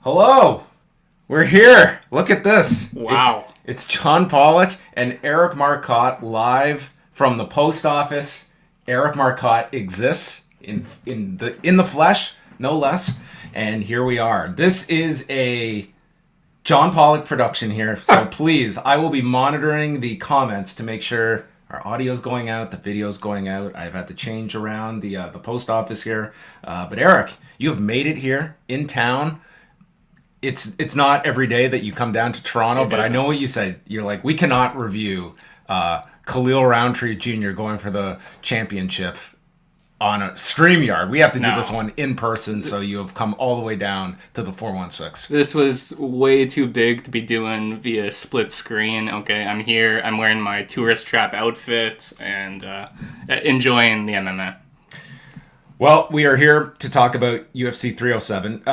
Hello! We're here! Look at this! Wow. It's John Pollock and Eric Marcotte live from the post office. Eric Marcotte exists in the flesh, no less. And here we are. This is a John Pollock production here, so please, I will be monitoring the comments to make sure our audio's going out, the video's going out. I've had to change around the post office here. But Eric, you have made it here in town. It's not every day that you come down to Toronto, but I know what you said. You're like, we cannot review Khalil Rountree Jr. going for the championship on a StreamYard. We have to do this one in person, so you have come all the way down to the 416. This was way too big to be doing via split screen. Okay, I'm here. I'm wearing my tourist trap outfit and enjoying the MMA. Well, we are here to talk about UFC 307.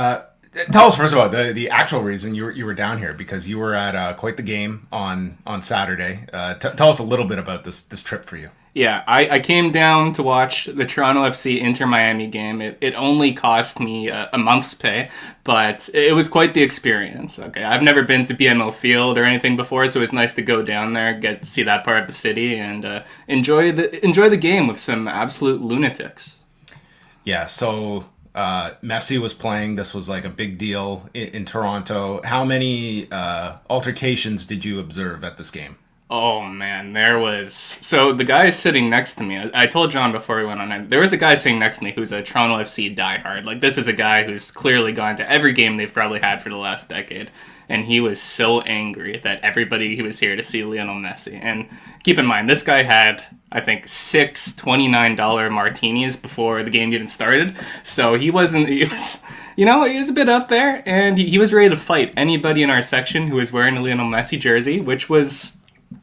Tell us first about the actual reason you were down here, because you were at quite the game on Saturday. Tell us a little bit about this trip for you. Yeah, I came down to watch the Toronto FC Inter Miami game. It only cost me a month's pay, but it was quite the experience. Okay, I've never been to BMO Field or anything before, so it was nice to go down there, get to see that part of the city, and enjoy the game with some absolute lunatics. Yeah, so Messi was playing. This was like a big deal in Toronto. How many altercations did you observe at this game? Oh, man, there was... So, the guy sitting next to me, I told John before we went on, there was a guy sitting next to me who's a Toronto FC diehard. Like, this is a guy who's clearly gone to every game they've probably had for the last decade. And he was so angry that everybody he was here to see Lionel Messi. And keep in mind, this guy had, I think, 6 $29 martinis before the game even started. So he was a bit out there, and he was ready to fight anybody in our section who was wearing a Lionel Messi jersey, which was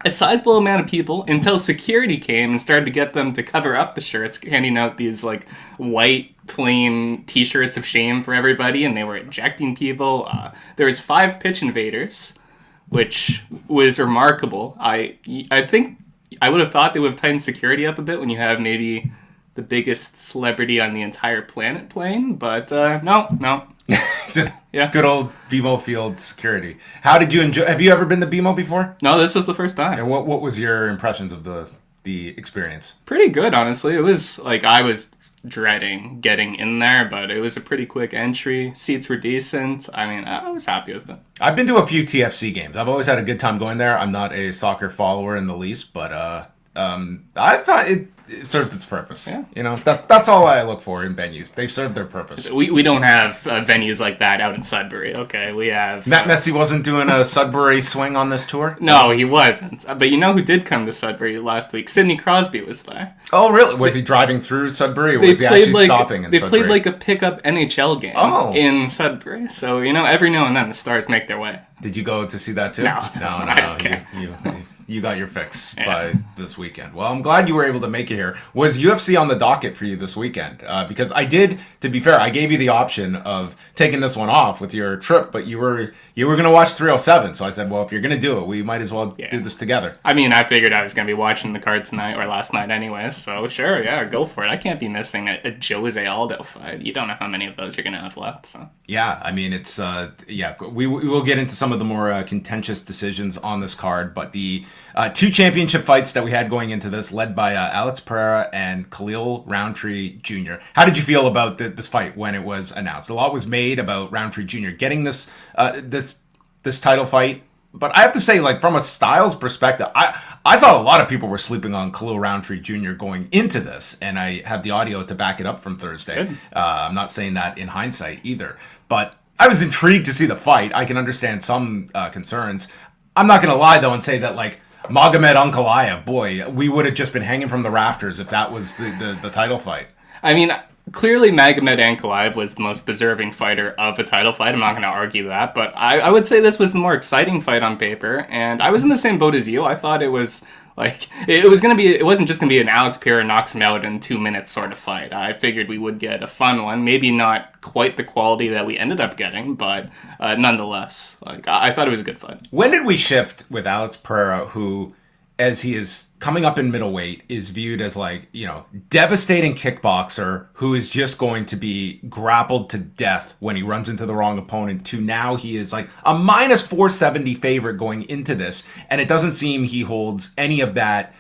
a sizable amount of people, until security came and started to get them to cover up the shirts, handing out these like white plain t-shirts of shame for everybody, and they were ejecting people. There was 5 pitch invaders, which was remarkable. I think I would have thought they would have tightened security up a bit when you have maybe the biggest celebrity on the entire planet playing, but no. Just good old BMO Field security. How did you enjoy? Have you ever been to BMO before? No, this was the first time. And what was your impressions of the experience? Pretty good, honestly. It was like I was dreading getting in there, but it was a pretty quick entry. Seats were decent. I mean, I was happy with it. I've been to a few TFC games. I've always had a good time going there. I'm not a soccer follower in the least, but I thought it serves its purpose. Yeah. You know, that's all I look for in venues. They serve their purpose. We don't have venues like that out in Sudbury. Okay, we have... Matt Messi wasn't doing a Sudbury swing on this tour? No, he wasn't. But you know who did come to Sudbury last week? Sidney Crosby was there. Oh, really? Was he driving through Sudbury, or was he actually stopping in Sudbury? They played like a pickup NHL game in Sudbury. So, every now and then the Stars make their way. Did you go to see that too? No. You got your fix by this weekend. Well, I'm glad you were able to make it here. Was UFC on the docket for you this weekend? Because I did, to be fair, I gave you the option of taking this one off with your trip, but you were going to watch 307. So I said, well, if you're going to do it, we might as well do this together. I mean, I figured I was going to be watching the card tonight or last night anyway. So sure, go for it. I can't be missing a José Aldo fight. You don't know how many of those you're going to have left. So yeah, I mean, it's we will get into some of the more contentious decisions on this card, but the 2 championship fights that we had going into this, led by Alex Pereira and Khalil Rountree Jr. How did you feel about this fight when it was announced? A lot was made about Rountree Jr. getting this title fight, but I have to say, like, from a styles perspective, I thought a lot of people were sleeping on Khalil Rountree Jr. going into this, and I have the audio to back it up from Thursday. I'm not saying that in hindsight either, but I was intrigued to see the fight. I can understand some concerns. I'm not going to lie, though, and say that, like, Magomed Ankalaev, boy, we would have just been hanging from the rafters if that was the title fight. I mean, clearly Magomed Ankalaev was the most deserving fighter of a title fight. I'm not going to argue that, but I would say this was the more exciting fight on paper, and I was in the same boat as you. I thought it was like it wasn't just going to be an Alex Pereira knocks him out in 2 minutes sort of fight. I figured we would get a fun one, maybe not quite the quality that we ended up getting, but nonetheless, like I thought it was a good fight. When did we shift with Alex Pereira, who as he is coming up in middleweight, is viewed as like, devastating kickboxer who is just going to be grappled to death when he runs into the wrong opponent, to now he is like a minus 470 favorite going into this. And it doesn't seem he holds any of that.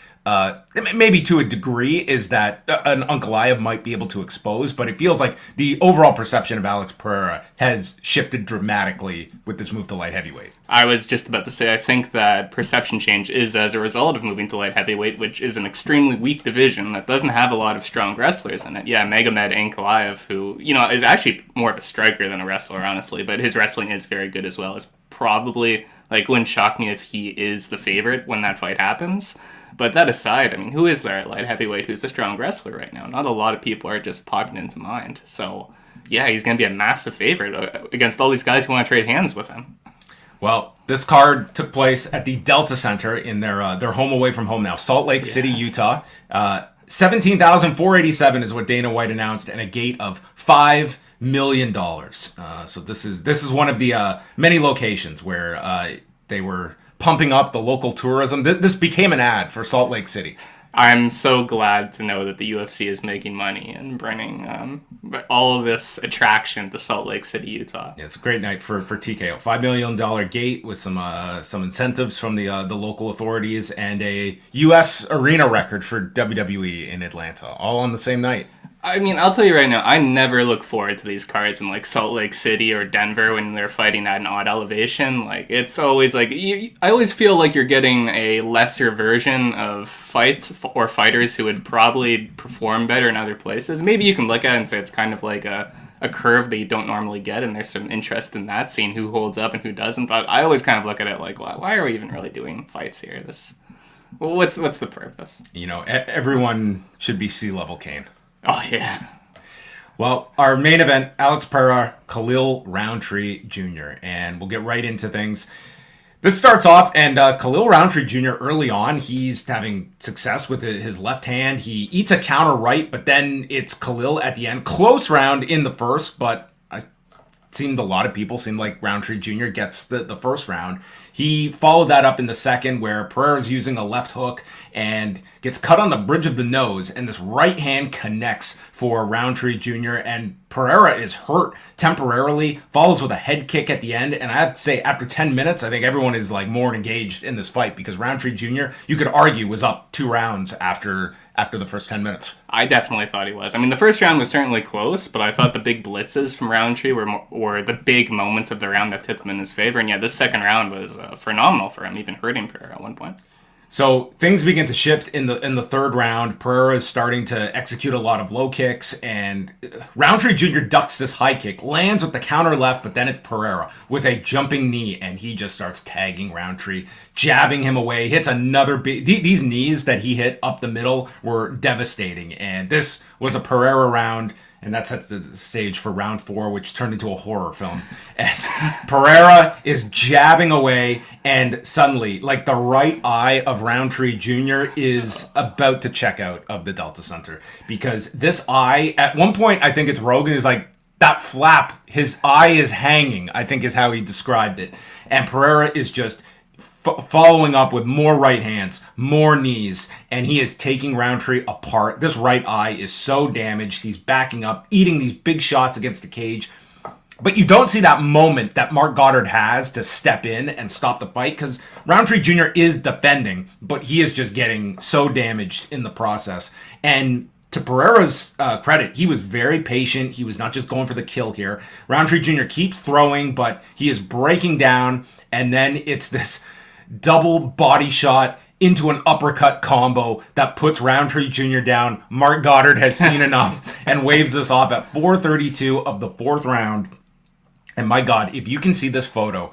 Maybe to a degree is that an Ankalaev might be able to expose, but it feels like the overall perception of Alex Pereira has shifted dramatically with this move to light heavyweight. I was just about to say, I think that perception change is as a result of moving to light heavyweight, which is an extremely weak division that doesn't have a lot of strong wrestlers in it. Yeah, Magomed Ankalaev, who, is actually more of a striker than a wrestler, honestly, but his wrestling is very good as well. It's probably, wouldn't shock me if he is the favorite when that fight happens. But that aside, who is there at light heavyweight who's a strong wrestler right now? Not a lot of people are just popping into mind. So, yeah, he's going to be a massive favorite against all these guys who want to trade hands with him. Well, this card took place at the Delta Center in their home away from home now, Salt Lake City, Utah. 17,487 is what Dana White announced, and a gate of $5 million. So this is one of the many locations where they were pumping up the local tourism. This became an ad for Salt Lake City. I'm so glad to know that the UFC is making money and bringing all of this attraction to Salt Lake City, Utah. Yeah, it's a great night for TKO. $5 million gate with some incentives from the local authorities and a U.S. arena record for WWE in Atlanta, all on the same night. I'll tell you right now, I never look forward to these cards in Salt Lake City or Denver when they're fighting at an odd elevation. It's always I always feel like you're getting a lesser version of fights or fighters who would probably perform better in other places. Maybe you can look at it and say it's kind of like a curve that you don't normally get, and there's some interest in that, seeing who holds up and who doesn't. But I always kind of look at it why are we even really doing fights here? What's the purpose? Everyone should be sea-level Kane. Oh, yeah. Well, our main event, Alex Pereira, Khalil Rountree Jr., and we'll get right into things. This starts off, and Khalil Rountree Jr. early on, he's having success with his left hand. He eats a counter right, but then it's Khalil at the end. Close round in the first, but a lot of people seem like Rountree Jr. gets the first round. He followed that up in the second, where Pereira's using a left hook and gets cut on the bridge of the nose, and this right hand connects for Rountree Jr., and Pereira is hurt temporarily, follows with a head kick at the end, and I have to say, after 10 minutes, I think everyone is more engaged in this fight, because Rountree Jr., you could argue, was up 2 rounds after the first 10 minutes. I definitely thought he was. The first round was certainly close, but I thought the big blitzes from Rountree were the big moments of the round that tipped him in his favor, and yeah, this second round was phenomenal for him, even hurting Pereira at one point. So things begin to shift in the third round. Pereira is starting to execute a lot of low kicks, and Rountree Jr. ducks this high kick, lands with the counter left, but then it's Pereira with a jumping knee, and he just starts tagging Rountree, jabbing him away, hits another big... These knees that he hit up the middle were devastating, and this was a Pereira round, and that sets the stage for round 4, which turned into a horror film. As Pereira is jabbing away, and suddenly, the right eye of Rountree Jr. is about to check out of the Delta Center. Because this eye, at one point, I think it's Rogan, is that flap, his eye is hanging, I think is how he described it. And Pereira is just following up with more right hands, more knees, and he is taking Rountree apart. This right eye is so damaged. He's backing up, eating these big shots against the cage. But you don't see that moment that Mark Goddard has to step in and stop the fight, because Rountree Jr. is defending, but he is just getting so damaged in the process. And to Pereira's credit, he was very patient. He was not just going for the kill here. Rountree Jr. keeps throwing, but he is breaking down, and then it's this double body shot into an uppercut combo that puts Rountree Jr. down. Mark Goddard has seen enough and waves us off at 4:32 of the fourth round. And my God, if you can see this photo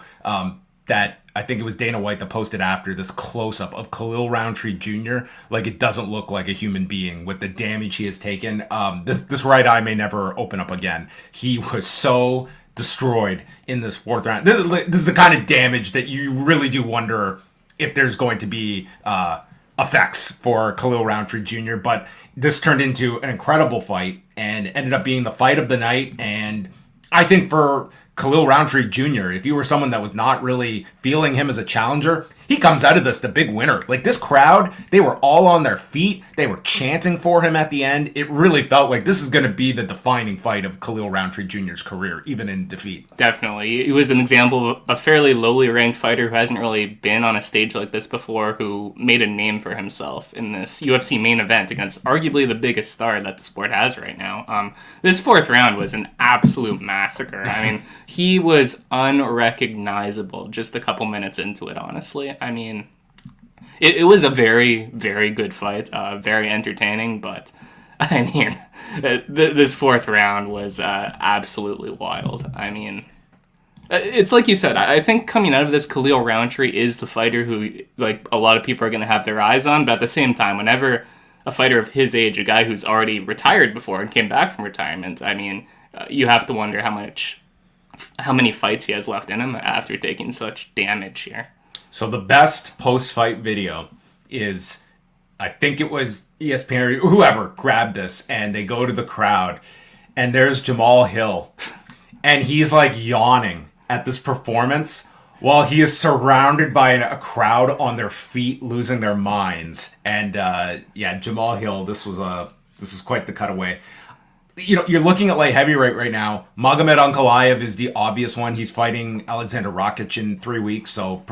that I think it was Dana White that posted after, this close-up of Khalil Rountree Jr., it doesn't look like a human being with the damage he has taken. This right eye may never open up again. He was so destroyed in this fourth round. This is the kind of damage that you really do wonder if there's going to be effects for Khalil Rountree Jr., but this turned into an incredible fight and ended up being the fight of the night. And I think for Khalil Rountree Jr., if you were someone that was not really feeling him as a challenger, he comes out of this the big winner. Like, this crowd, they were all on their feet. They were chanting for him at the end. It really felt like this is going to be the defining fight of Khalil Rountree Jr.'s career, even in defeat. Definitely. He was an example of a fairly lowly ranked fighter who hasn't really been on a stage like this before, who made a name for himself in this UFC main event against arguably the biggest star that the sport has right now. This fourth round was an absolute massacre. I mean, he was unrecognizable just a couple minutes into it, honestly. I mean, it was a very, very good fight, very entertaining, but I mean, this fourth round was absolutely wild. I mean, it's like you said, I think coming out of this, Khalil Rountree is the fighter who, like, a lot of people are going to have their eyes on, but at the same time, whenever a fighter of his age, a guy who's already retired before and came back from retirement, I mean, you have to wonder how many fights he has left in him after taking such damage here. So the best post-fight video is, I think it was ESPN or whoever grabbed this, and they go to the crowd, and there's Jamal Hill, and he's like yawning at this performance while he is surrounded by a crowd on their feet, losing their minds. And Jamal Hill, this was quite the cutaway. You know, you're looking at light heavyweight right now. Magomed Ankalaev is the obvious one. He's fighting Alexander Rakic in 3 weeks. So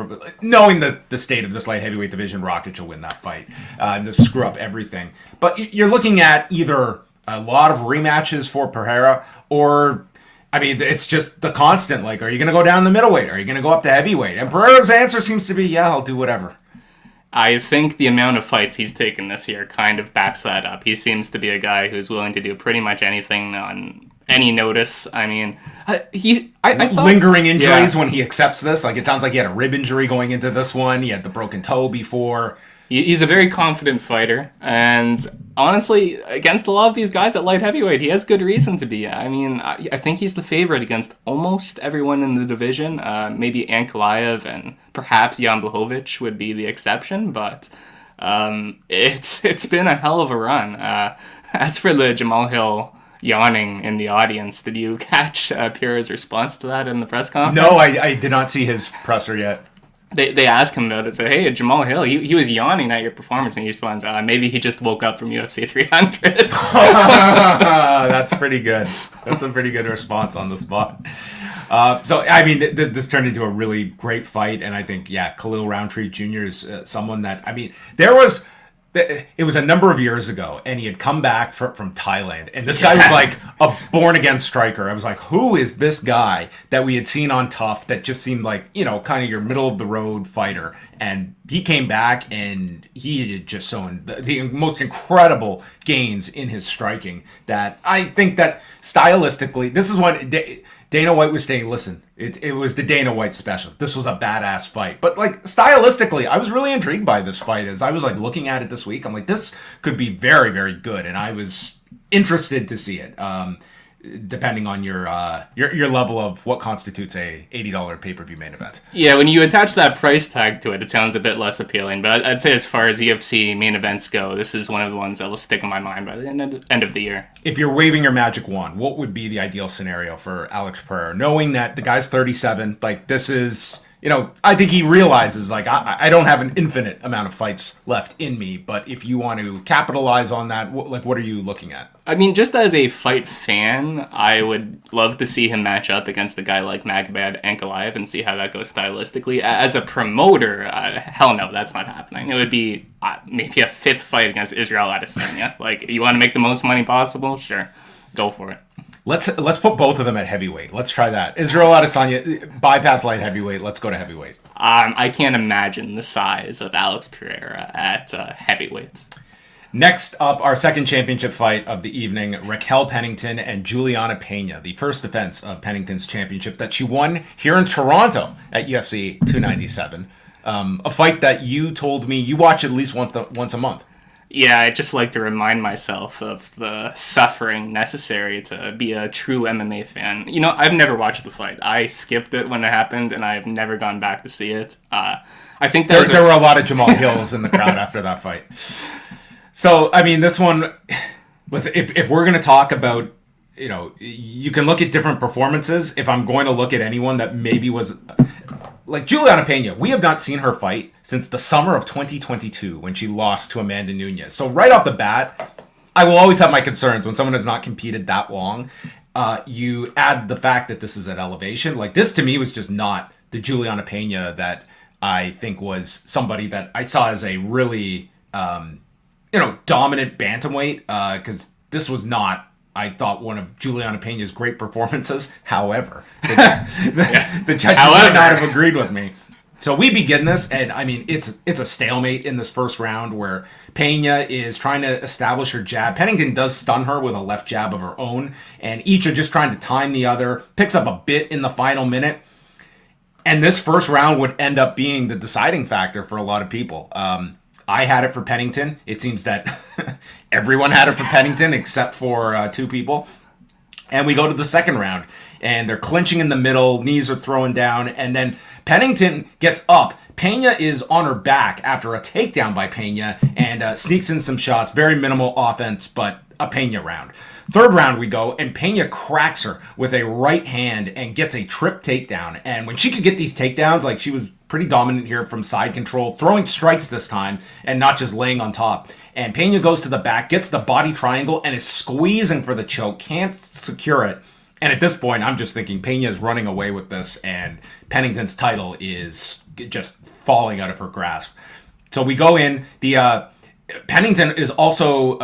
knowing the state of this light heavyweight division, Rakic will win that fight and to screw up everything. But you're looking at either a lot of rematches for Pereira, or, I mean, it's just the constant, like, are you going to go down the middleweight? Are you going to go up to heavyweight? And Pereira's answer seems to be, yeah, I'll do whatever. I think the amount of fights he's taken this year kind of backs that up. He seems to be a guy who's willing to do pretty much anything on any notice. I mean, I thought, lingering injuries when he accepts this. Like, it sounds like he had a rib injury going into this one. He had the broken toe before. He's a very confident fighter, and honestly, against a lot of these guys at light heavyweight, he has good reason to be. I mean, I think he's the favorite against almost everyone in the division. Maybe Ankalaev and perhaps Jan Blachowicz would be the exception, but it's been a hell of a run. As for the Jamal Hill yawning in the audience, did you catch Pierre's response to that in the press conference? No, I did not see his presser yet. They asked him about it. So, hey, Jamal Hill, he was yawning at your performance, and he responds, maybe he just woke up from UFC 300. That's pretty good. That's a pretty good response on the spot. So, I mean, this turned into a really great fight, and I think, Khalil Rountree Jr. is someone that, I mean, it was a number of years ago, and he had come back from Thailand, and this guy was like a born-again striker. I was like, who is this guy that we had seen on Tough that just seemed like, you know, kind of your middle-of-the-road fighter? And he came back, and he had just shown the most incredible gains in his striking that I think that stylistically, this is what Dana White was saying, listen, it was the Dana White special. This was a badass fight. But, like, stylistically, I was really intrigued by this fight. As I was, like, looking at it this week, I'm like, this could be very, very good. And I was interested to see it, depending on your level of what constitutes a $80 pay-per-view main event. Yeah, when you attach that price tag to it, it sounds a bit less appealing. But I'd say as far as UFC main events go, this is one of the ones that will stick in my mind by the end of the year. If you're waving your magic wand, what would be the ideal scenario for Alex Pereira? Knowing that the guy's 37, like, this is, you know, I think he realizes, like, I don't have an infinite amount of fights left in me, but if you want to capitalize on that, what are you looking at? I mean, just as a fight fan, I would love to see him match up against a guy like Magomed Ankalaev and see how that goes stylistically. As a promoter, hell no, that's not happening. It would be maybe a fifth fight against Israel Adesanya. Like, you want to make the most money possible? Sure, go for it. Let's put both of them at heavyweight. Let's try that. Israel Adesanya, bypass light heavyweight. Let's go to heavyweight. I can't imagine the size of Alex Pereira at heavyweight. Next up, our second championship fight of the evening, Raquel Pennington and Julianna Peña, the first defense of Pennington's championship that she won here in Toronto at UFC 297. A fight that you told me you watch at least once a month. Yeah, I just like to remind myself of the suffering necessary to be a true MMA fan. You know, I've never watched the fight. I skipped it when it happened, and I've never gone back to see it. I think there were a lot of Jamal Hills in the crowd after that fight. So, I mean, this one, listen, if we're going to talk about, you know, you can look at different performances. If I'm going to look at anyone that maybe was like Julianna Peña, we have not seen her fight since the summer of 2022 when she lost to Amanda Nunes. So right off the bat, I will always have my concerns when someone has not competed that long. You add the fact that this is at elevation. Like, this to me was just not the Julianna Peña that I think was somebody that I saw as a really, dominant bantamweight. Because this was not, I thought, one of Julianna Peña's great performances. However, the judges might not have agreed with me. So we begin this, and I mean, it's a stalemate in this first round where Peña is trying to establish her jab. Pennington does stun her with a left jab of her own, and each are just trying to time the other. Picks up a bit in the final minute. And this first round would end up being the deciding factor for a lot of people. I had it for Pennington. It seems that everyone had it for Pennington except for 2 people. And we go to the second round, and they're clinching in the middle, knees are throwing down, and then Pennington gets up. Peña is on her back after a takedown by Peña and sneaks in some shots. Very minimal offense, but a Peña round. Third round we go, and Peña cracks her with a right hand and gets a trip takedown. And when she could get these takedowns, like, she was pretty dominant here from side control, throwing strikes this time and not just laying on top. And Peña goes to the back, gets the body triangle, and is squeezing for the choke, can't secure it. And at this point, I'm just thinking Peña is running away with this, and Pennington's title is just falling out of her grasp. So we go in. The Pennington is also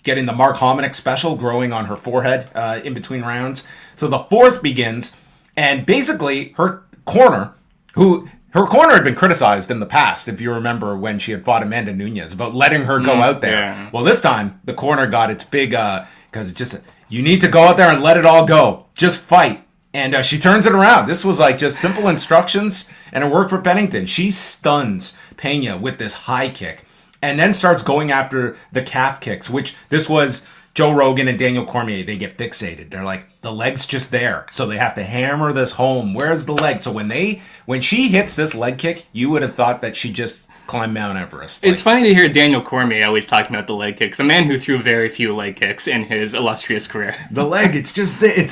getting the Mark Hominick special growing on her forehead in between rounds. So the fourth begins, and basically her corner had been criticized in the past, if you remember when she had fought Amanda Nunes, about letting her go out there. Yeah. Well, this time the corner got its big, because just, you need to go out there and let it all go. Just fight. And she turns it around. This was like just simple instructions, and it worked for Pennington. She stuns Peña with this high kick, and then starts going after the calf kicks, which this was Joe Rogan and Daniel Cormier. They get fixated. They're like, the leg's just there, so they have to hammer this home. Where's the leg? So when she hits this leg kick, you would have thought that she just climbed Mount Everest. It's funny to hear Daniel Cormier always talking about the leg kicks, a man who threw very few leg kicks in his illustrious career. The leg, it's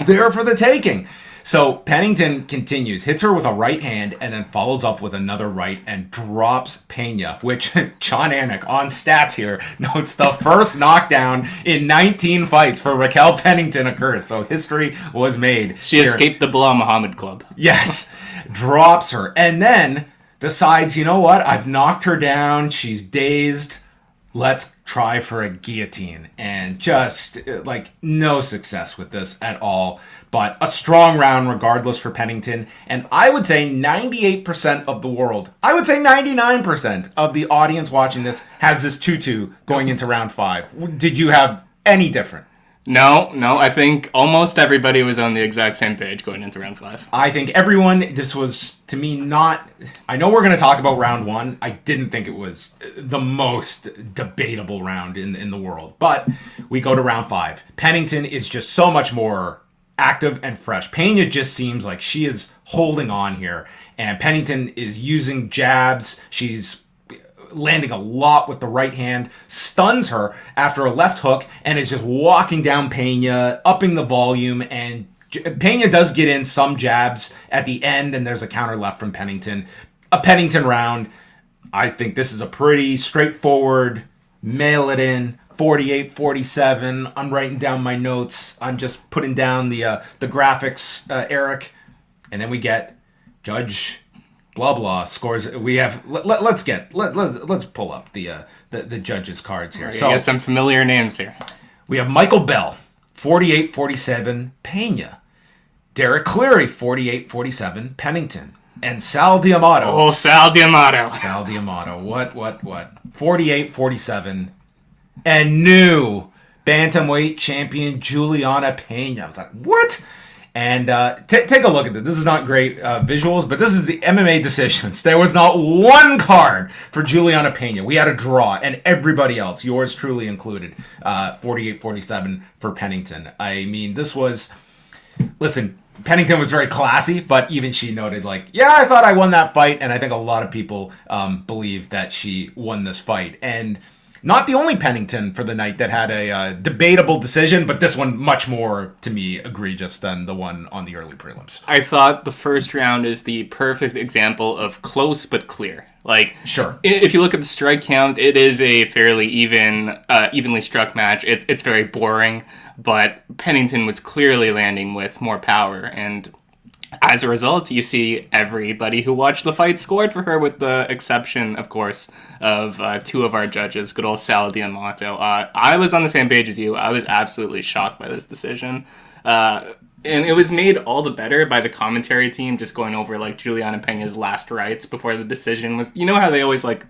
there for the taking. So Pennington continues, hits her with a right hand, and then follows up with another right and drops Peña, which John Anik on stats here notes the first knockdown in 19 fights for Raquel Pennington occurs. So history was made. She escaped the Bilal Muhammad Club. Yes, drops her, and then decides, you know what, I've knocked her down, she's dazed, let's try for a guillotine. And just, like, no success with this at all. But a strong round regardless for Pennington. And I would say 98% of the world, I would say 99% of the audience watching this has this 2-2 going into round 5. Did you have any different? No, I think almost everybody was on the exact same page going into round 5. I think everyone, this was, to me, not... I know we're going to talk about round 1. I didn't think it was the most debatable round in the world. But we go to round 5. Pennington is just so much more active and fresh. Peña just seems like she is holding on here. And Pennington is using jabs. She's landing a lot with the right hand, stuns her after a left hook, and is just walking down Peña, upping the volume, and Peña does get in some jabs at the end, and there's a counter left from Pennington. A Pennington round. I think this is a pretty straightforward, mail it in, 48-47. I'm writing down my notes. I'm just putting down the graphics, Eric. And then we get Judge blah blah scores. We have let's pull up the judges cards here. Right, so get some familiar names here. We have Michael Bell, 48-47 Peña. Derek Cleary, 48-47 Pennington. And Sal D'Amato. Oh, Sal D'Amato. Sal D'Amato. What? 48-47. And new bantamweight champion Julianna Peña. I was like, what? And take a look at this. This is not great visuals, but this is the MMA decisions. There was not one card for Julianna Peña. We had a draw, and everybody else, yours truly included, 48-47 for Pennington. I mean, this was... Listen, Pennington was very classy, but even she noted, like, yeah, I thought I won that fight, and I think a lot of people believe that she won this fight. And not the only Pennington for the night that had a debatable decision, but this one much more, to me, egregious than the one on the early prelims. I thought the first round is the perfect example of close but clear. Like, sure, if you look at the strike count, it is a fairly evenly struck match. It's very boring, but Pennington was clearly landing with more power, and as a result, you see everybody who watched the fight scored for her, with the exception, of course, of two of our judges, good old Sal Diamato. I was on the same page as you. I was absolutely shocked by this decision. And it was made all the better by the commentary team just going over, like, Julianna Peña's last rites before the decision was... You know how they always, like...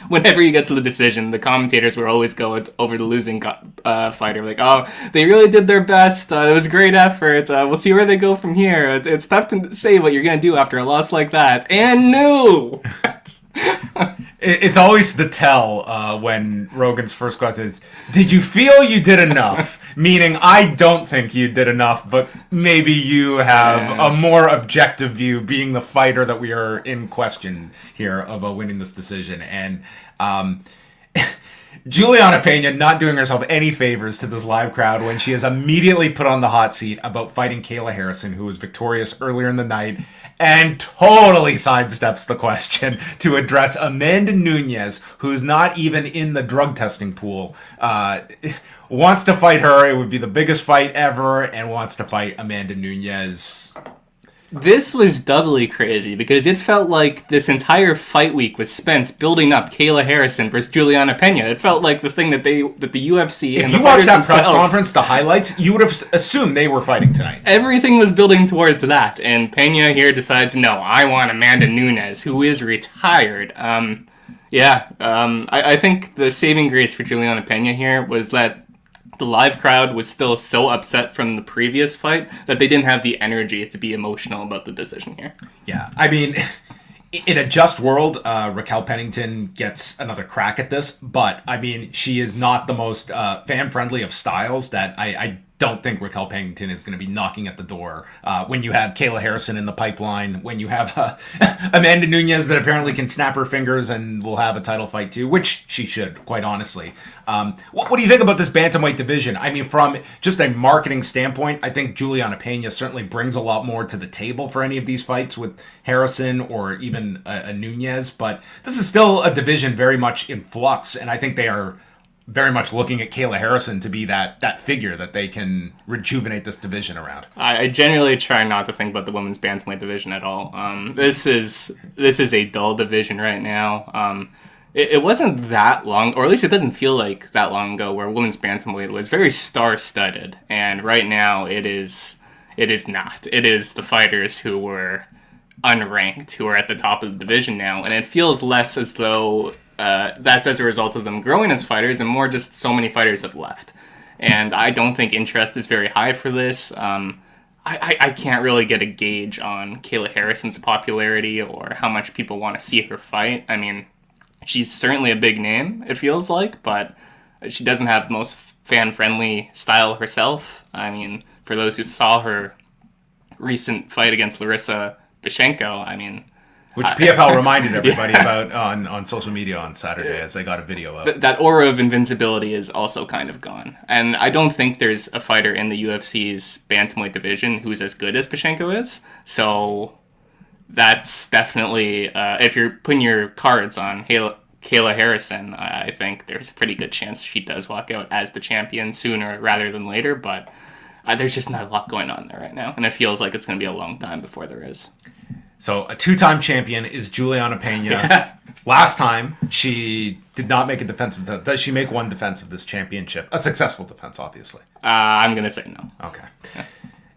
Whenever you get to the decision, the commentators will always go over the losing fighter. Like, oh, they really did their best. It was a great effort. We'll see where they go from here. It's tough to say what you're going to do after a loss like that. And no! It's always the tell when Rogan's first question is, did you feel you did enough? Meaning, I don't think you did enough, but maybe you have a more objective view, being the fighter that we are in question here of winning this decision. And Julianna Peña not doing herself any favors to this live crowd when she is immediately put on the hot seat about fighting Kayla Harrison, who was victorious earlier in the night, and totally sidesteps the question to address Amanda Nunes, who's not even in the drug testing pool. Wants to fight her. It would be the biggest fight ever, and wants to fight Amanda Nunes. This was doubly crazy because it felt like this entire fight week was spent building up Kayla Harrison versus Julianna Peña. It felt like the thing that the UFC and the fighters themselves... If you watched that press conference, the highlights, you would have assumed they were fighting tonight. Everything was building towards that, and Peña here decides, no, I want Amanda Nunes, who is retired. I think the saving grace for Julianna Peña here was that the live crowd was still so upset from the previous fight that they didn't have the energy to be emotional about the decision here. Yeah, I mean, in a just world, Raquel Pennington gets another crack at this, but, I mean, she is not the most fan-friendly of styles that I don't think Raquel Pennington is going to be knocking at the door when you have Kayla Harrison in the pipeline, when you have Amanda Nunes that apparently can snap her fingers and will have a title fight too, which she should, quite honestly. What do you think about this bantamweight division? I mean, from just a marketing standpoint, I think Julianna Peña certainly brings a lot more to the table for any of these fights with Harrison or even a Nunes, but this is still a division very much in flux, and I think they are very much looking at Kayla Harrison to be that figure that they can rejuvenate this division around. I generally try not to think about the women's bantamweight division at all. This is a dull division right now. It wasn't that long, or at least it doesn't feel like that long ago, where women's bantamweight was very star-studded, and right now it is not. It is the fighters who were unranked who are at the top of the division now, and it feels less as though that's as a result of them growing as fighters, and more just so many fighters have left. And I don't think interest is very high for this. I can't really get a gauge on Kayla Harrison's popularity or how much people want to see her fight. I mean, she's certainly a big name, it feels like, but she doesn't have the most fan-friendly style herself. I mean, for those who saw her recent fight against Larissa Bishenko, I mean... Which PFL reminded everybody about on social media on Saturday as they got a video of. That aura of invincibility is also kind of gone. And I don't think there's a fighter in the UFC's bantamweight division who's as good as Bishenko is. So that's definitely, if you're putting your cards on Kayla Harrison, I think there's a pretty good chance she does walk out as the champion sooner rather than later. But there's just not a lot going on there right now. And it feels like it's going to be a long time before there is. So a two-time champion is Julianna Peña. Yeah. Last time, she did not make a defense of does she make one defense of this championship? A successful defense, obviously. I'm going to say no. Okay. Yeah.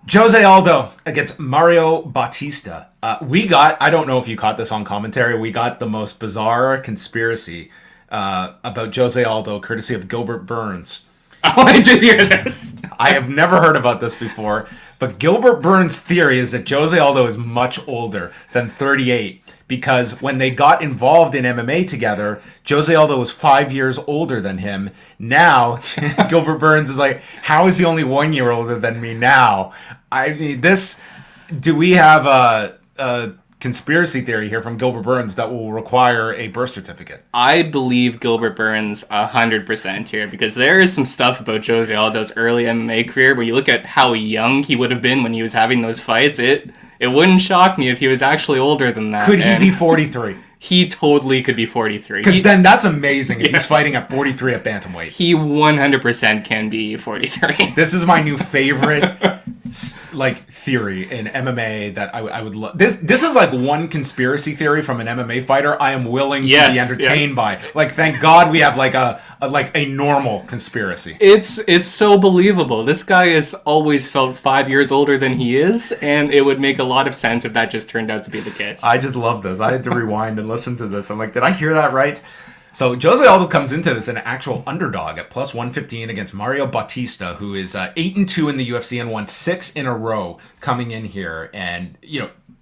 José Aldo against Mario Bautista. I don't know if you caught this on commentary, we got the most bizarre conspiracy about José Aldo, courtesy of Gilbert Burns. Oh, I did hear this. I have never heard about this before, but Gilbert Burns' theory is that José Aldo is much older than 38 because when they got involved in MMA together, José Aldo was 5 years older than him. Now, Gilbert Burns is like, how is he only 1 year older than me now? I mean, do we have a conspiracy theory here from Gilbert Burns that will require a birth certificate. I believe Gilbert Burns 100% here, because there is some stuff about Jose Aldo's early MMA career where you look at how young he would have been when he was having those fights. It wouldn't shock me if he was actually older than that. Could he be 43? He totally could be 43. Because then that's amazing if he's fighting at 43 at bantamweight. He 100% can be 43. This is my new favorite theory in MMA that I would love. This is like one conspiracy theory from an MMA fighter I am willing to be entertained by. Like, thank God we have like a normal conspiracy. It's so believable. This guy has always felt 5 years older than he is, and it would make a lot of sense if that just turned out to be the case. I just love this. I had to rewind and listen to this. I'm like, did I hear that right? So Jose Aldo comes into this an actual underdog at plus 115 against Mario Bautista, who is 8-2 in the UFC and won 6 in a row coming in here. And,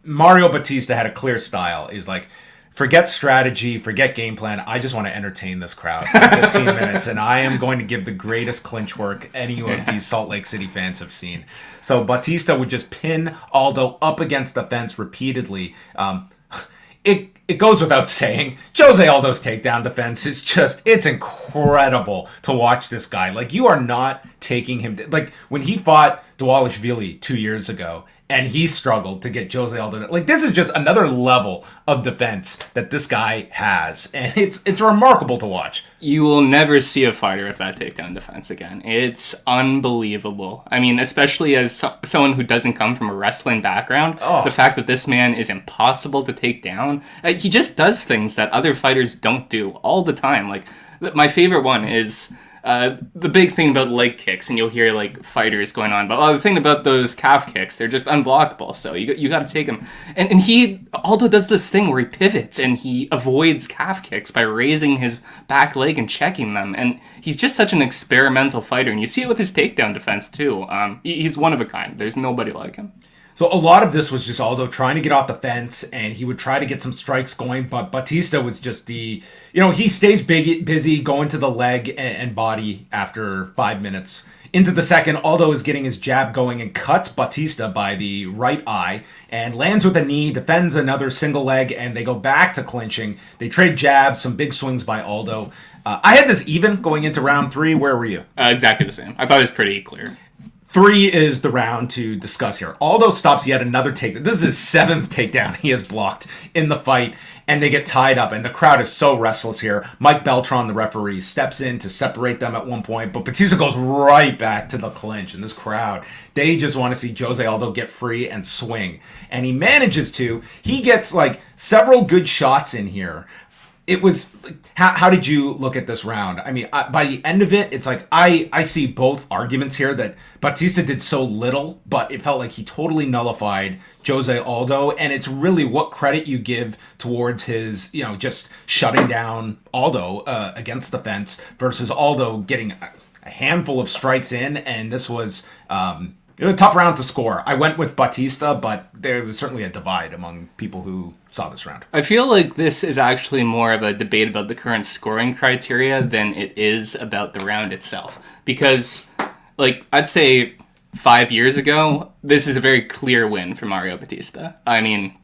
Mario Bautista had a clear style. Is like, forget strategy, forget game plan. I just want to entertain this crowd for 15 minutes, and I am going to give the greatest clinch work any of these Salt Lake City fans have seen. So Bautista would just pin Aldo up against the fence repeatedly. It goes without saying, Jose Aldo's takedown defense is it's incredible to watch this guy. Like, you are not taking him... Like, when he fought Dolidze 2 years ago, and he struggled to get Jose Aldo... Like, this is just another level of defense that this guy has. And it's remarkable to watch. You will never see a fighter with that takedown defense again. It's unbelievable. I mean, especially as someone who doesn't come from a wrestling background, the fact that this man is impossible to take down, he just does things that other fighters don't do all the time. Like, my favorite one is... the big thing about leg kicks, and you'll hear fighters going on, but the thing about those calf kicks, they're just unblockable, so you got to take them. And Aldo does this thing where he pivots and he avoids calf kicks by raising his back leg and checking them, and he's just such an experimental fighter, and you see it with his takedown defense too. He's one of a kind. There's nobody like him. So a lot of this was just Aldo trying to get off the fence, and he would try to get some strikes going, but Bautista was just he stays busy going to the leg and body after 5 minutes. Into the second, Aldo is getting his jab going and cuts Bautista by the right eye and lands with a knee, defends another single leg, and they go back to clinching. They trade jabs, some big swings by Aldo. I had this even going into round 3. Where were you? Exactly the same. I thought it was pretty clear. 3 is the round to discuss here. Aldo stops yet another takedown. This is his 7th takedown he has blocked in the fight, and they get tied up, and the crowd is so restless here. Mike Beltran, the referee, steps in to separate them at one point, but Bautista goes right back to the clinch, and this crowd, they just want to see Jose Aldo get free and swing. And he manages to. He gets several good shots in here. It was, how did you look at this round? I mean, by the end of it, it's I see both arguments here that Bautista did so little, but it felt like he totally nullified Jose Aldo, and it's really what credit you give towards his, just shutting down Aldo against the fence versus Aldo getting a handful of strikes in, and this was... it was a tough round to score. I went with Bautista, but there was certainly a divide among people who saw this round. I feel like this is actually more of a debate about the current scoring criteria than it is about the round itself. Because, I'd say 5 years ago, this is a very clear win for Mario Bautista. I mean,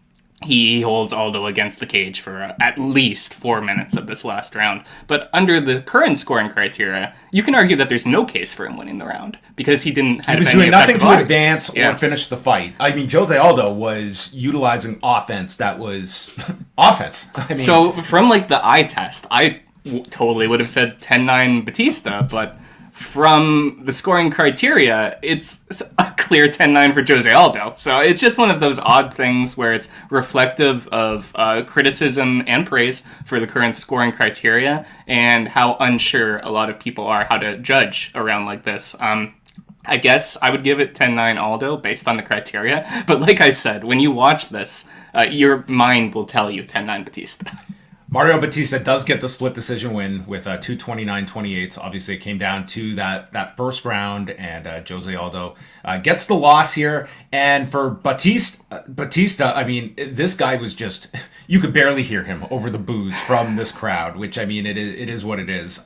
he holds Aldo against the cage for at least 4 minutes of this last round. But under the current scoring criteria, you can argue that there's no case for him winning the round because he didn't have He was doing nothing to advance or finish the fight. I mean, Jose Aldo was utilizing offense that was offense. I mean, so from the eye test, I totally would have said 10-9 Bautista, but from the scoring criteria, it's a clear 10-9 for Jose Aldo. So it's just one of those odd things where it's reflective of criticism and praise for the current scoring criteria and how unsure a lot of people are how to judge around like this. I guess I would give it 10-9 Aldo based on the criteria. But like I said, when you watch this, your mind will tell you 10-9 Bautista. Mario Bautista does get the split decision win with 229-28. Obviously, it came down to that first round, and Jose Aldo gets the loss here. And for Bautista, I mean, this guy was just... You could barely hear him over the boos from this crowd, which, I mean, it is what it is.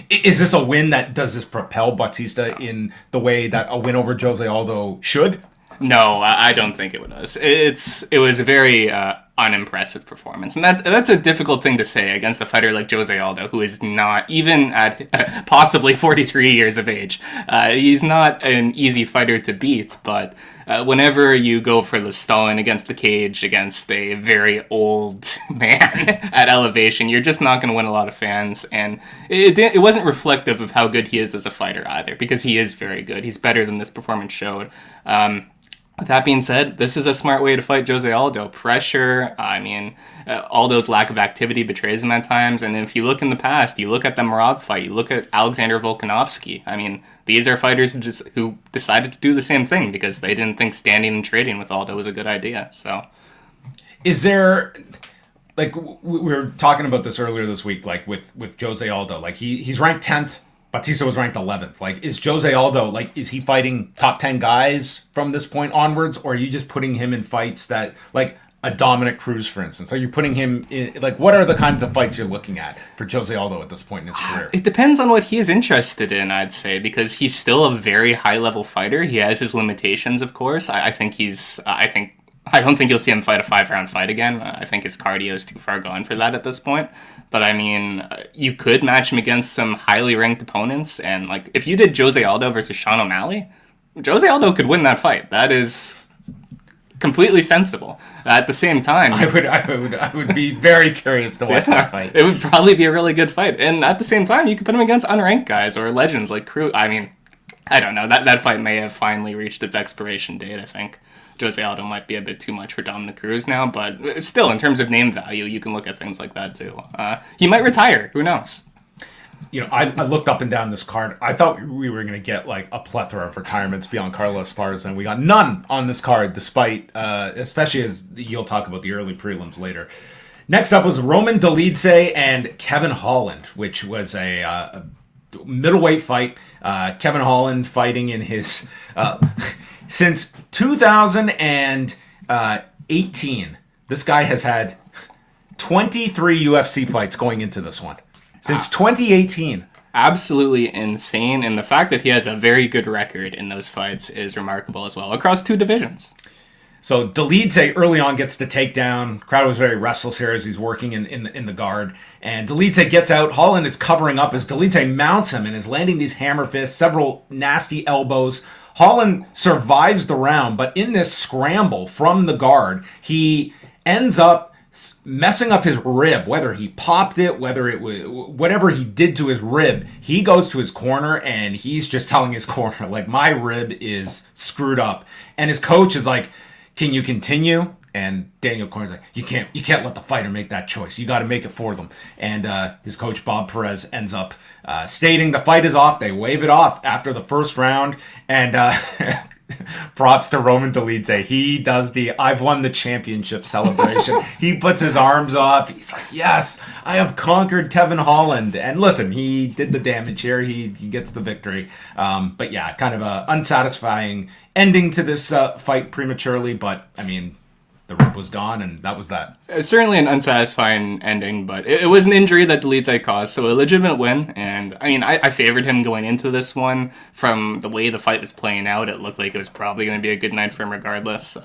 Is this a win that does this propel Bautista in the way that a win over Jose Aldo should? No, I don't think it does. It was a very unimpressive performance. And that's a difficult thing to say against a fighter like José Aldo, who is not, even at possibly 43 years of age, he's not an easy fighter to beat. But whenever you go for the Stalin against the cage, against a very old man at elevation, you're just not going to win a lot of fans. And it wasn't reflective of how good he is as a fighter either, because he is very good. He's better than this performance showed. With that being said, this is a smart way to fight José Aldo. Pressure, Aldo's lack of activity betrays him at times. And if you look in the past, you look at the Merab fight, you look at Alexander Volkanovski. These are fighters who decided to do the same thing because they didn't think standing and trading with Aldo was a good idea. So, is there, we were talking about this earlier this week, with José Aldo, he's ranked 10th. Bautista was ranked 11th. Is José Aldo, is he fighting top 10 guys from this point onwards? Or are you just putting him in fights that, a Dominic Cruz, for instance? Are you putting him in, what are the kinds of fights you're looking at for José Aldo at this point in his career? It depends on what he is interested in, I'd say, because he's still a very high-level fighter. He has his limitations, of course. I don't think you'll see him fight a 5-round fight again. I think his cardio is too far gone for that at this point. But you could match him against some highly ranked opponents. And if you did José Aldo versus Sean O'Malley, José Aldo could win that fight. That is completely sensible. At the same time, I would be very curious to watch that fight. It would probably be a really good fight. And at the same time, you could put him against unranked guys or legends like Cruz. I don't know. That fight may have finally reached its expiration date, I think. José Aldo might be a bit too much for Dominic Cruz now, but still, in terms of name value, you can look at things like that too. He might retire. Who knows? I looked up and down this card. I thought we were going to get a plethora of retirements beyond Carlos Esparza, and we got none on this card, despite, especially as you'll talk about the early prelims later. Next up was Roman Dolidze and Kevin Holland, which was a middleweight fight. Kevin Holland fighting in his... Since 2018, this guy has had 23 UFC fights going into this one. Since 2018. Absolutely insane. And the fact that he has a very good record in those fights is remarkable as well, across 2 divisions. So Dolidze early on gets the takedown. Crowd was very restless here as he's working in the guard. And Dolidze gets out. Holland is covering up as Dolidze mounts him and is landing these hammer fists, several nasty elbows. Holland survives the round, but in this scramble from the guard, he ends up messing up his rib, whether he popped it, whether it was whatever he did to his rib. He goes to his corner and he's just telling his corner, my rib is screwed up. And his coach is like, can you continue? And Daniel Cormier's like, you can't let the fighter make that choice. You got to make it for them. And his coach, Bob Perez, ends up stating the fight is off. They wave it off after the first round. And props to Roman Dolidze. He does the I've won the championship celebration. He puts his arms up. He's like, yes, I have conquered Kevin Holland. And listen, he did the damage here. He gets the victory. But yeah, kind of a unsatisfying ending to this fight prematurely. But the rib was gone, and that was that. It's certainly an unsatisfying ending, but it was an injury that Dolidze caused, so a legitimate win. And I favored him going into this one. From the way the fight was playing out, it looked like it was probably going to be a good night for him regardless.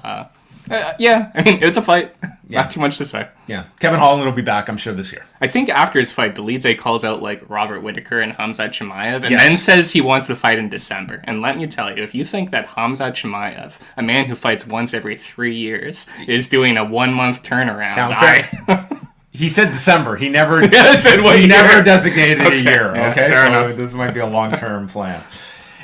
It's a fight. Yeah. Not too much to say. Yeah, Kevin Holland will be back, I'm sure, this year. I think after his fight, Dolidze calls out Robert Whittaker and Khamzat Chimaev, and then says he wants the fight in December. And let me tell you, if you think that Khamzat Chimaev, a man who fights once every 3 years, is doing a 1-month turnaround, he said December. He never never designated a year. Yeah, okay, so enough. This might be a long-term plan.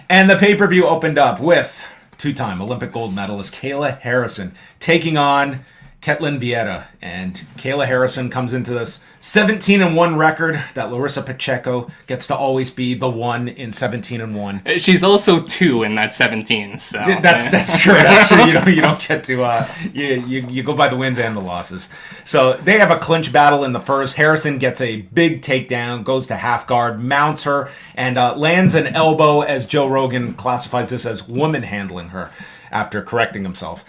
And the pay-per-view opened up with 2-time Olympic gold medalist Kayla Harrison taking on Ketlen Vieira. And Kayla Harrison comes into this 17-1 record that Larissa Pacheco gets to always be the one in 17-1. She's also 2 in that 17. So that's true. That's true. You don't get to you go by the wins and the losses. So they have a clinch battle in the first. Harrison gets a big takedown, goes to half guard, mounts her, and lands an elbow, as Joe Rogan classifies this as woman handling her after correcting himself.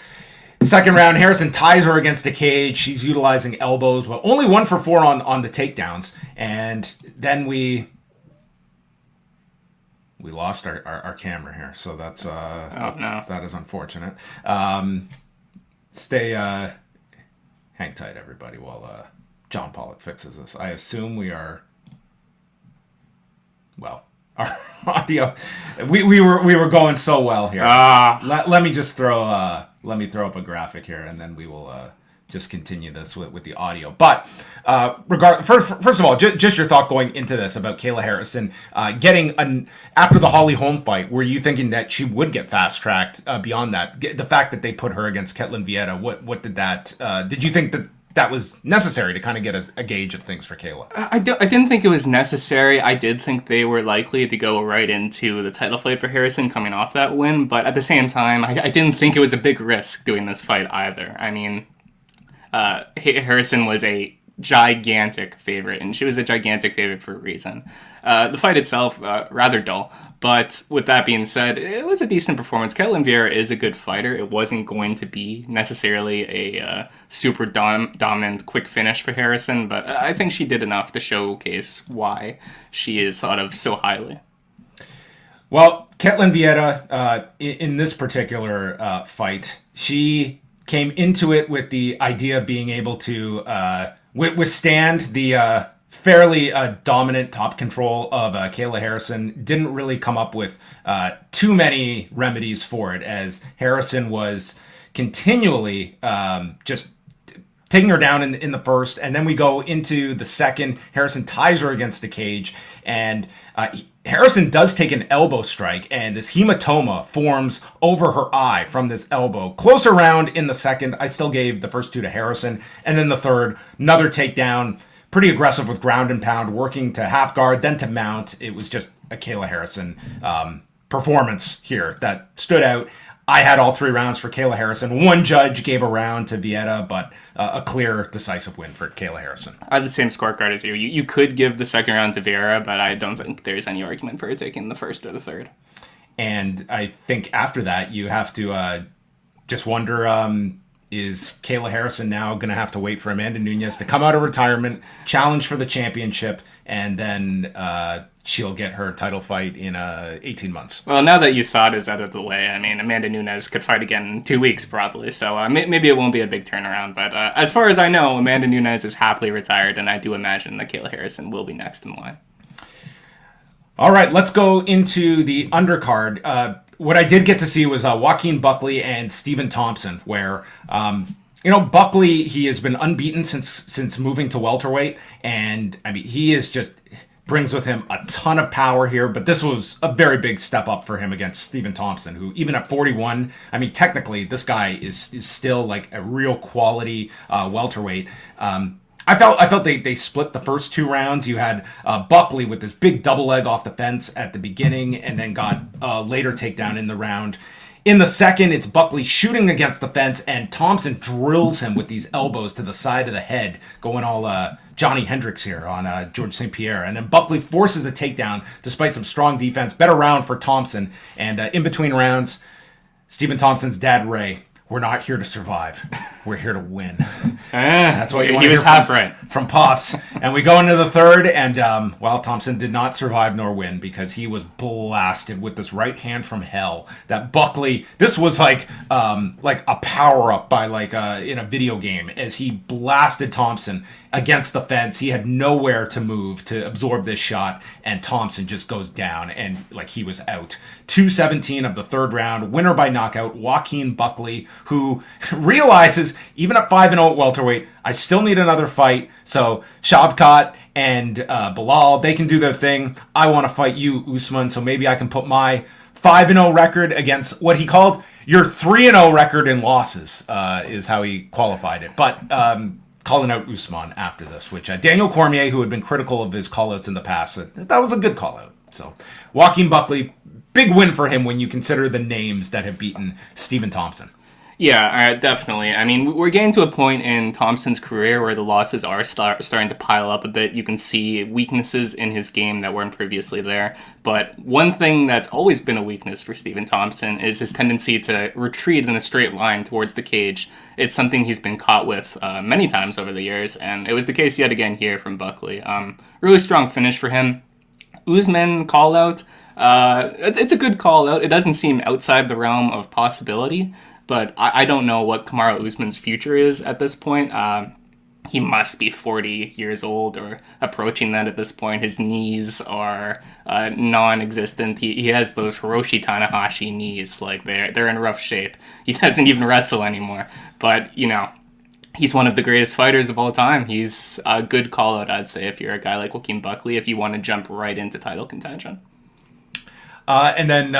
Second round, Harrison ties her against a cage. She's utilizing elbows, but only 1 for 4 on the takedowns. And then we lost our camera here, so that's that is unfortunate. Hang hang tight, everybody, while John Pollock fixes this. I assume we are... Well, our audio... We were going so well here. Let me just throw up a graphic here, and then we will... just continue this with the audio. But first of all, just your thought going into this about Kayla Harrison getting after the Holly Holm fight. Were you thinking that she would get fast tracked beyond that? The fact that they put her against Ketlen Vieira, what did that? Did you think that was necessary to kind of get a gauge of things for Kayla? I didn't think it was necessary. I did think they were likely to go right into the title fight for Harrison coming off that win. But at the same time, I didn't think it was a big risk doing this fight either. I mean, Harrison was a gigantic favorite, and she was a gigantic favorite for a reason. The fight itself, rather dull, but with that being said, it was a decent performance. Ketlen Vieira is a good fighter. It wasn't going to be necessarily a super dominant quick finish for Harrison, but I think she did enough to showcase why she is thought of so highly. Well, Ketlen Vieira, in this particular fight, she came into it with the idea of being able to withstand the fairly dominant top control of Kayla Harrison. Didn't really come up with too many remedies for it, as Harrison was continually just taking her down in the first, and then we go into the second. Harrison ties her against the cage, and Harrison does take an elbow strike, and this hematoma forms over her eye from this elbow. Closer round in the second. I still gave the first two to Harrison, and then the third, another takedown. Pretty aggressive with ground and pound, working to half guard, then to mount. It was just a Kayla Harrison performance here that stood out. I had all 3 rounds for Kayla Harrison. One judge gave a round to Vieira, but a clear, decisive win for Kayla Harrison. I had the same scorecard as you. You could give the second round to Vieira, but I don't think there's any argument for her taking the first or the third. And I think after that, you have to just wonder, is Kayla Harrison now going to have to wait for Amanda Nunes to come out of retirement, challenge for the championship, and then she'll get her title fight in 18 months. Well, now that USADA is out of the way, I mean, Amanda Nunes could fight again in 2 weeks probably, so maybe it won't be a big turnaround. But as far as I know, Amanda Nunes is happily retired, and I do imagine that Kayla Harrison will be next in line. All right, let's go into the undercard. What I did get to see was Joaquin Buckley and Stephen Thompson, where Buckley, he has been unbeaten since moving to welterweight, and I mean, he is just brings with him a ton of power here, but this was a very big step up for him against Stephen Thompson, who even at 41, I mean, technically this guy is still like a real quality welterweight. I felt they split the first 2 rounds. You had Buckley with this big double leg off the fence at the beginning, and then got a later takedown in the round. In the second, it's Buckley shooting against the fence, and Thompson drills him with these elbows to the side of the head, going all Johnny Hendricks here on George St. Pierre. And then Buckley forces a takedown despite some strong defense. Better round for Thompson. And in between rounds, Stephen Thompson's dad, Ray, we're not here to survive. We're here to win. That's what you want to hear from Pops. And we go into the third, and Thompson did not survive nor win, because he was blasted with this right hand from hell. That Buckley, this was like a power up by in a video game, as he blasted Thompson against the fence. He had nowhere to move to absorb this shot, and Thompson just goes down, and he was out. 2:17 of the third round, winner by knockout, Joaquin Buckley, who realizes, even at 5-0 at welterweight, I still need another fight. So Shavkat and Bilal, they can do their thing. I want to fight you, Usman, so maybe I can put my 5-0 record against what he called your 3-0 record in losses, is how he qualified it. But calling out Usman after this, which Daniel Cormier, who had been critical of his callouts in the past, said that was a good callout. So Joaquin Buckley, big win for him when you consider the names that have beaten Stephen Thompson. Yeah, definitely. I mean, we're getting to a point in Thompson's career where the losses are starting to pile up a bit. You can see weaknesses in his game that weren't previously there. But one thing that's always been a weakness for Stephen Thompson is his tendency to retreat in a straight line towards the cage. It's something he's been caught with many times over the years, and it was the case yet again here from Buckley. Really strong finish for him. Usman call-out, it's a good call-out. It doesn't seem outside the realm of possibility, but I don't know what Kamaru Usman's future is at this point. He must be 40 years old or approaching that at this point. His knees are non-existent. He has those Hiroshi Tanahashi knees. Like, they're in rough shape. He doesn't even wrestle anymore. But, you know, he's one of the greatest fighters of all time. He's a good call-out, I'd say, if you're a guy like Joaquin Buckley, if you want to jump right into title contention. And then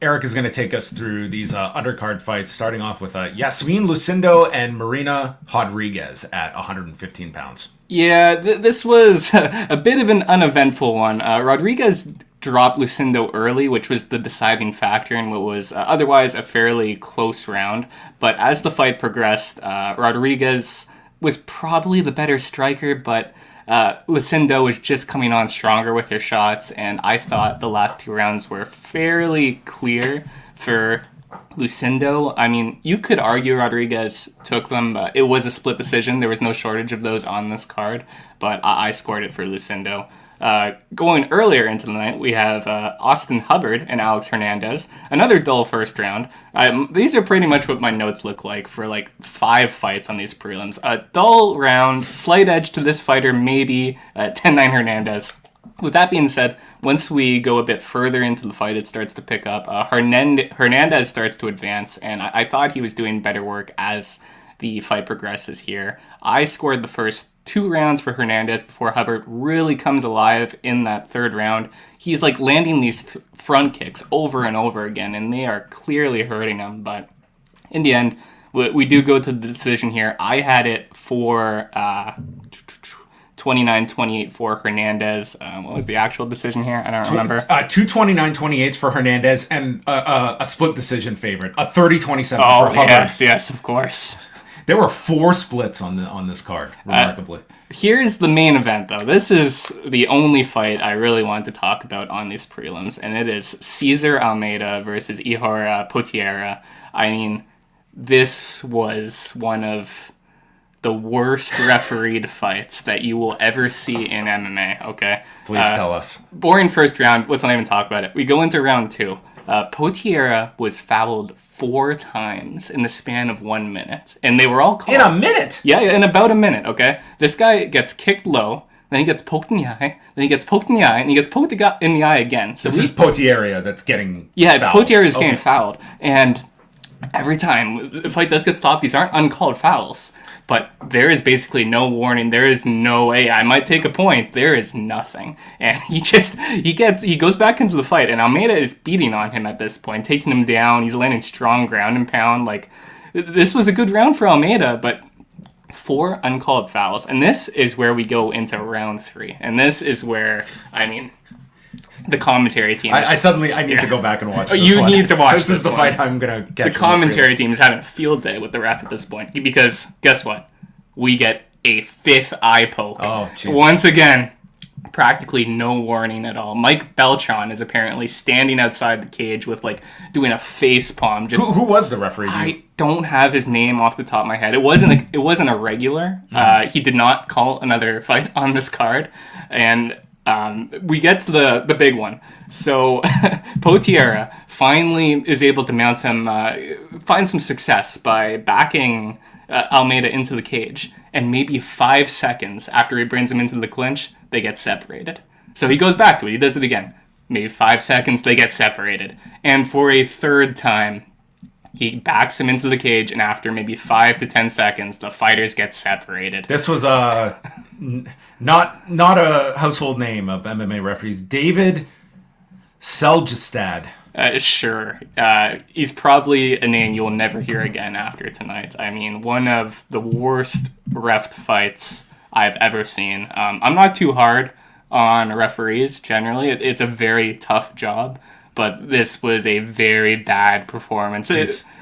Eric is going to take us through these undercard fights, starting off with Iasmin, Lucindo, and Marina Rodriguez at 115 pounds. Yeah, this was a bit of an uneventful one. Rodriguez dropped Lucindo early, which was the deciding factor in what was otherwise a fairly close round. But as the fight progressed, Rodriguez was probably the better striker, but Lucindo was just coming on stronger with her shots, and I thought the last two rounds were fairly clear for Lucindo. I mean, you could argue Rodriguez took them, but it was a split decision. There was no shortage of those on this card, but I scored it for Lucindo. Going earlier into the night, we have Austin Hubbard and Alex Hernandez. Another dull first round. These are pretty much what my notes look like for like 5 fights on these prelims. A dull round, slight edge to this fighter, maybe 10-9 Hernandez. With that being said, once we go a bit further into the fight, it starts to pick up. Hernandez starts to advance, and I thought he was doing better work as the fight progresses here. I scored the first 2 rounds for Hernandez before Hubbard really comes alive in that third round. He's like landing these front kicks over and over again, and they are clearly hurting him. But in the end, we do go to the decision here. I had it for 29-28 for Hernandez. What was the actual decision here? I don't remember. 2 29-28s for Hernandez and a split decision favorite. A 30-27 for Hubbard. Yes, of course. There were 4 splits on this card, remarkably. Here's the main event, though. This is the only fight I really want to talk about on these prelims, and it is César Almeida versus Ihor Potieria. I mean, this was one of the worst refereed fights that you will ever see in MMA, okay? Please tell us. Boring first round. Let's not even talk about it. We go into round 2. Potieria was fouled 4 times in the span of 1 minute. And they were all called. In a minute? Yeah, in about a minute, okay? This guy gets kicked low, then he gets poked in the eye, then he gets poked in the eye, and he gets poked in the eye again. So this is Potieria that's getting Yeah, it's fouled. Potieria's getting fouled. And every time the fight does get stopped, these aren't uncalled fouls. But there is basically no warning. There is no, hey, I might take a point. There is nothing. And he goes back into the fight, and Almeida is beating on him at this point, taking him down. He's landing strong ground and pound. Like, this was a good round for Almeida, but 4 uncalled fouls. And this is where we go into round 3. And this is where, I mean, the commentary team. I need to go back and watch this You one. need to watch this is the fight I'm going to get. The commentary team is having a field day with the ref at this point. Because, guess what? We get a 5th eye poke. Oh, Jesus. Once again, practically no warning at all. Mike Beltran is apparently standing outside the cage with, like, doing a face palm. Just Who was the referee? I don't have his name off the top of my head. It wasn't a regular. He did not call another fight on this card. And we get to the big one. So Potieria finally is able to mount find some success by backing Almeida into the cage. And maybe 5 seconds after he brings him into the clinch, they get separated. So he goes back to it. He does it again. Maybe 5 seconds, they get separated. And for a third time, he backs him into the cage, and after maybe 5 to 10 seconds, the fighters get separated. This was not a household name of MMA referees. David Seljestad. Sure. He's probably a name you'll never hear again after tonight. I mean, one of the worst ref fights I've ever seen. I'm not too hard on referees, generally. It's a very tough job. But this was a very bad performance.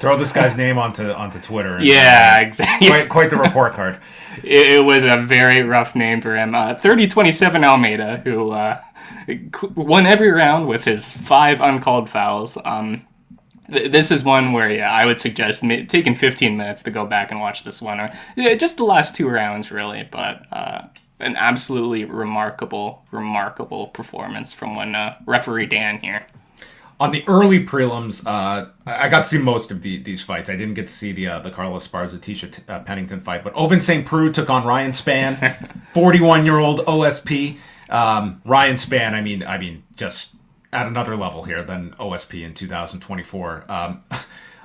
Throw this guy's name onto Twitter. Yeah, exactly. Quite the report card. It was a very rough name for him. 30-27 Almeida, who won every round with his 5 uncalled fouls. This is one where, I would suggest taking 15 minutes to go back and watch this one. Or just the last 2 rounds, really. But an absolutely remarkable performance from one referee Dan here. On the early prelims, I got to see most of these fights. I didn't get to see the Carlos Esparza Tisha Pennington fight, but Ovince St. Preux took on Ryan Spann, 41-year-old OSP. Ryan Spann, I mean, just at another level here than OSP in 2024.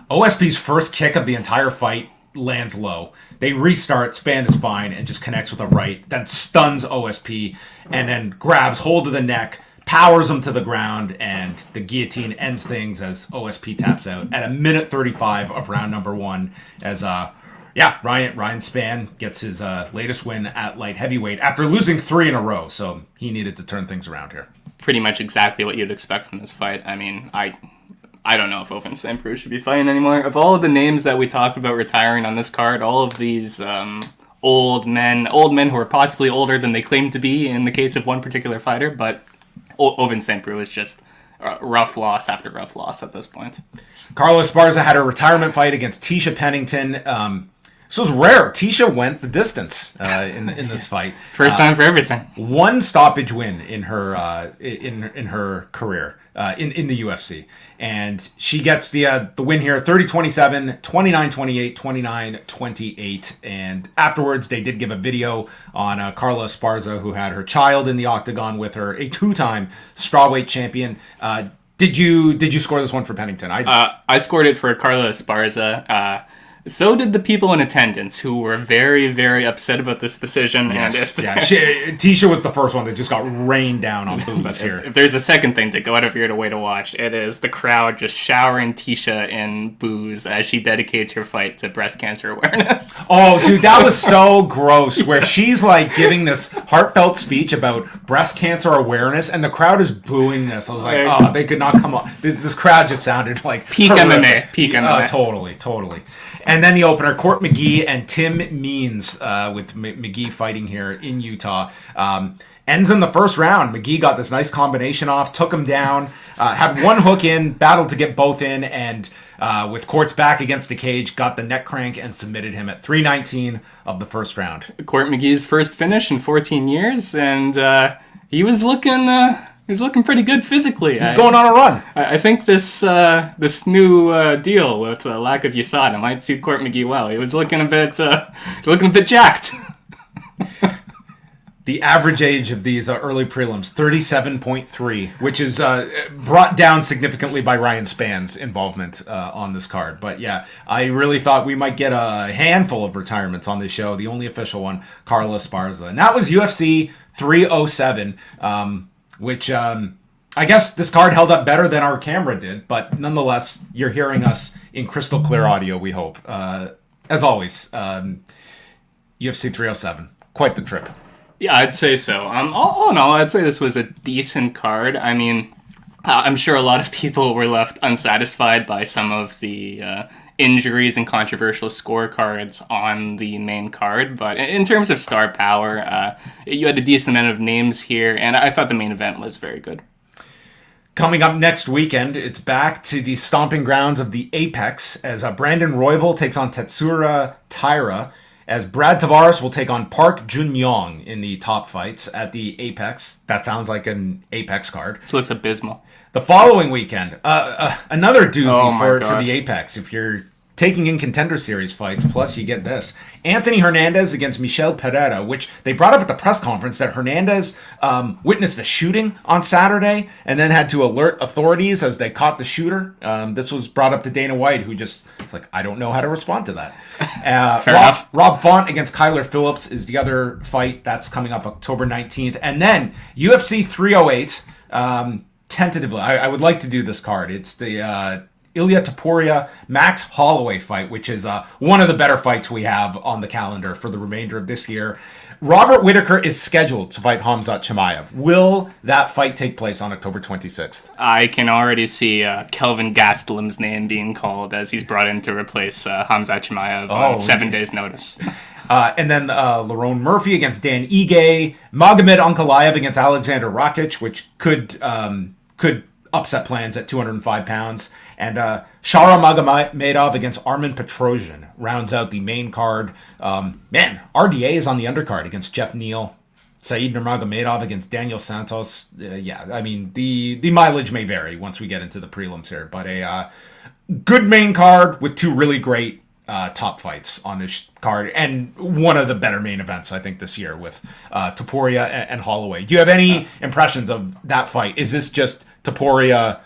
OSP's first kick of the entire fight lands low. They restart, Spann is fine, and just connects with a right, then stuns OSP, and then grabs hold of the neck, powers him to the ground, and the guillotine ends things as OSP taps out at a minute 35 of round number 1 as Ryan Spann gets his latest win at light heavyweight after losing 3 in a row, so he needed to turn things around here. Pretty much exactly what you'd expect from this fight. I mean, I don't know if Ovince St. Preux should be fighting anymore. Of all of the names that we talked about retiring on this card, all of these old men who are possibly older than they claim to be in the case of one particular fighter, but Ovince St. Preux is just rough loss after rough loss at this point. Carlos Esparza had a retirement fight against Tisha Pennington. This was rare. Tisha went the distance in this fight. First time for everything. One stoppage win in her in her career in the UFC, and she gets the win here: 30-27, 29-28, 29-28. And afterwards, they did give a video on Carla Esparza, who had her child in the octagon with her, a 2-time strawweight champion. Did you score this one for Pennington? I scored it for Carla Esparza. So did the people in attendance, who were very, very upset about this decision. Yes. Tisha was the first one that just got rained down on boobs here. If there's a second thing to go out of your way to watch, it is the crowd just showering Tisha in boos as she dedicates her fight to breast cancer awareness. Oh, dude, that was so gross, where she's like giving this heartfelt speech about breast cancer awareness, and the crowd is booing this. I was like, oh, they could not come up. This crowd just sounded like peak MMA. Peak MMA. Totally. And then the opener, Court McGee and Tim Means, with McGee fighting here in Utah. Ends in the first round. McGee got this nice combination off, took him down, had one hook in, battled to get both in, and with Court's back against the cage, got the neck crank and submitted him at 3:19 of the first round. Court McGee's first finish in 14 years, and he was looking pretty good physically. He's going on a run. I think this new deal with the lack of USADA might suit Court McGee well. He was looking a bit jacked. The average age of these early prelims, 37.3, which is brought down significantly by Ryan Spann's involvement on this card. But yeah, I really thought we might get a handful of retirements on this show. The only official one, Carla Esparza. And that was UFC 307. Which I guess this card held up better than our camera did, but nonetheless, you're hearing us in crystal clear audio, we hope. As always, UFC 307, quite the trip. Yeah, I'd say so. All in all, I'd say this was a decent card. I mean, I'm sure a lot of people were left unsatisfied by some of the injuries and controversial scorecards on the main card, but in terms of star power, you had a decent amount of names here, and I thought the main event was very good. Coming up next weekend, it's back to the stomping grounds of the Apex as Brandon Royval takes on Tetsura Taira, as Brad Tavares will take on Park Jun-yong in the top fights at the Apex. That sounds like an Apex card. This looks abysmal. The following weekend, another doozy for the Apex. If you're taking in Contender Series fights, plus you get this. Anthony Hernandez against Michel Pereira, which they brought up at the press conference that Hernandez witnessed a shooting on Saturday and then had to alert authorities as they caught the shooter. This was brought up to Dana White, who just, it's like, I don't know how to respond to that. Fair enough. Rob Font against Kyler Phillips is the other fight. That's coming up October 19th. And then UFC 308, tentatively, I would like to do this card. It's the Ilia Topuria Max Holloway fight, which is one of the better fights we have on the calendar for the remainder of this year. Robert Whitaker is scheduled to fight Khamzat Chimaev. Will that fight take place on October 26th? I can already see Kelvin Gastelum's name being called as he's brought in to replace Khamzat Chimaev on 7 days' notice. And then Lerone Murphy against Dan Ige, Magomed Ankalaev against Alexander Rakic, which could upset plans at 205 pounds. And Shara Magomedov against Armin Petrosian rounds out the main card. RDA is on the undercard against Jeff Neal. Said Nurmagomedov against Daniel Santos. Yeah, I mean, the mileage may vary once we get into the prelims here, but a good main card with two really great top fights on this card, and one of the better main events, I think, this year with Topuria and Holloway. Do you have any impressions of that fight? Is this just Topuria,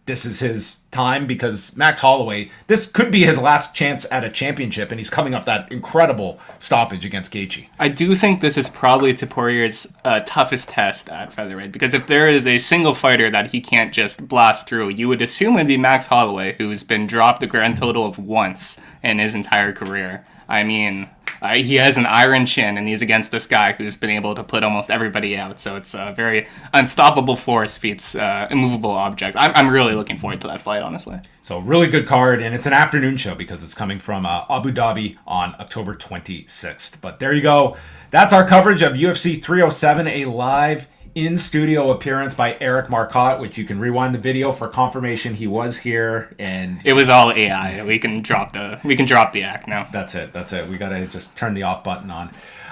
this is his time? Because Max Holloway, this could be his last chance at a championship, and he's coming off that incredible stoppage against Gaethje. I do think this is probably Topuria's toughest test at featherweight, because if there is a single fighter that he can't just blast through, you would assume it'd be Max Holloway, who's been dropped a grand total of once in his entire career. I mean, he has an iron chin, and he's against this guy who's been able to put almost everybody out. So it's a very unstoppable force beats immovable object. I'm really looking forward to that fight, honestly. So really good card, and it's an afternoon show because it's coming from Abu Dhabi on October 26th. But there you go. That's our coverage of UFC 307, a live in-studio appearance by Eric Marcotte, which you can rewind the video for confirmation he was here, and it was all AI. We can drop the act now. That's it. We gotta just turn the off button on.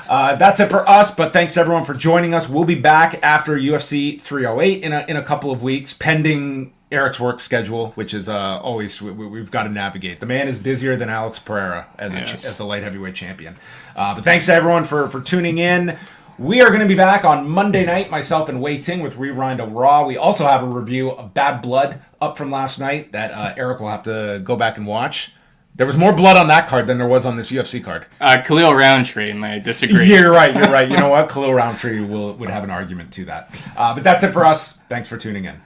That's it for us, but thanks to everyone for joining us. We'll be back after UFC 308 in a couple of weeks, pending Eric's work schedule, which is always we've got to navigate. The man is busier than Alex Pereira as a light heavyweight champion. But thanks to everyone for tuning in. We are going to be back on Monday night, myself and Wei Ting with Rewind of Raw. We also have a review of Bad Blood up from last night that Eric will have to go back and watch. There was more blood on that card than there was on this UFC card. Khalil Rountree might disagree. You're right. You know what? Khalil Rountree would have an argument to that. But that's it for us. Thanks for tuning in.